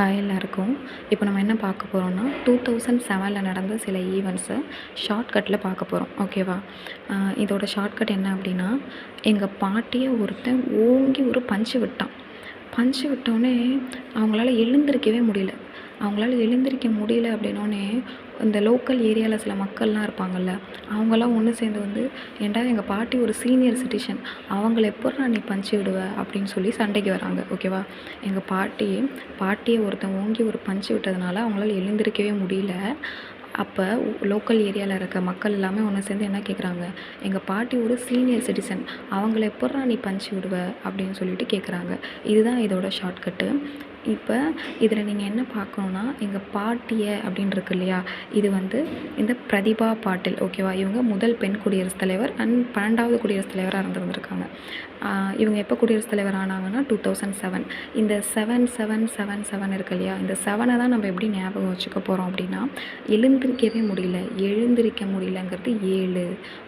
Hi எல்லாருக்கும். இப்போ நம்ம என்ன பார்க்க போகிறோம்னா 2007 நடந்த சில ஈவெண்ட்ஸை ஷார்ட்கட்டில் பார்க்க போகிறோம். ஓகேவா? இதோட ஷார்ட்கட் என்ன அப்படின்னா, எங்கள் பாட்டியை ஒருத்தன் ஓங்கி ஒரு பஞ்சு விட்டான். பஞ்சு விட்டோடனே அவங்களால எழுந்திருக்கவே முடியல. அப்படின்னோடனே இந்த லோக்கல் ஏரியாவில் சில மக்கள்லாம் இருப்பாங்கள்ல, அவங்களாம் ஒன்று சேர்ந்து வந்து, ஏன்டா எங்கள் பாட்டி ஒரு சீனியர் சிட்டிசன், அவங்கள எப்புட்றா நீ பஞ்சு விடுவ அப்படின்னு சொல்லி சண்டைக்கு வராங்க. ஓகேவா? எங்கள் பாட்டியை ஒருத்தன் ஓங்கி ஒரு பஞ்சு விட்டதுனால அவங்களால எழுந்திருக்கவே முடியல. அப்போ லோக்கல் ஏரியாவில் இருக்க மக்கள் எல்லாமே ஒன்று சேர்ந்து என்ன கேட்குறாங்க, எங்கள் பாட்டி ஒரு சீனியர் சிட்டிசன், அவங்கள எப்புட்றா நீ பஞ்சு விடுவ அப்படின்னு சொல்லிட்டு கேட்குறாங்க. இதுதான் இதோட ஷார்ட்கட்டு. இப்போ இதில் நீங்கள் என்ன பார்க்கணுன்னா, எங்கள் பாட்டியை அப்படின்னு இருக்கு இல்லையா, இது வந்து இந்த பிரதிபா பாட்டில். ஓகேவா? இவங்க முதல் பெண் குடியரசுத் தலைவர் அண்ட் 12வது குடியரசுத் தலைவராக இருந்திருந்திருக்காங்க. இவங்க எப்போ குடியரசுத் தலைவர் ஆனாங்கன்னா 2007. இந்த 7777 இருக்கு இல்லையா, இந்த 7 தான் நம்ம எப்படி ஞாபகம் வச்சுக்க போகிறோம் அப்படின்னா, எழுந்திருக்க முடியலங்கிறது 7.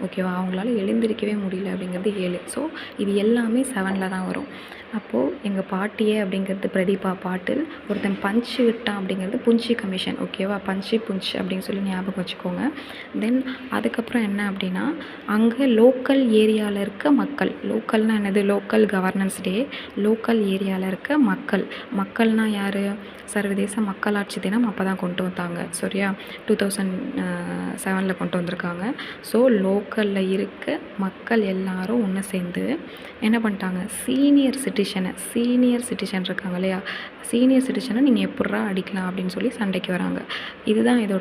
ஓகேவா? அவங்களால எழுந்திருக்கவே முடியல அப்படிங்கிறது 7. ஸோ இது எல்லாமே 7ல் தான் வரும். அப்போது எங்கள் பாட்டியே அப்படிங்கிறது பிரதீபா பாட்டில், ஒருத்தன் பஞ்சு விட்டான் அப்படிங்கிறது புஞ்சி கமிஷன். ஓகேவா? புஞ்ச் அப்படின்னு சொல்லி ஞாபகம் வச்சுக்கோங்க. தென் அதுக்கப்புறம் என்ன அப்படின்னா, அங்கே லோக்கல் ஏரியாவில் இருக்க மக்கள், லோக்கல்னால் என்னது, லோக்கல் கவர்னன்ஸ் டே, லோக்கல் ஏரியாவில் இருக்க மக்கள்னால் யார், சர்வதேச மக்களாட்சி தினம் அப்போ தான் கொண்டு வந்தாங்க. சரியா? 2007 கொண்டு வந்திருக்காங்க. ஸோ லோக்கலில் இருக்க மக்கள் எல்லாரும் ஒன்று சேர்ந்து என்ன பண்ணிட்டாங்க, சீனியர் சிட்டிசன் இருக்காங்க இல்லையா, சீனியர் சிட்டிசனை நீங்கள் எப்பட்றா அடிக்கலாம் அப்படின்னு சொல்லி சண்டைக்கு வராங்க. இதுதான் இதோட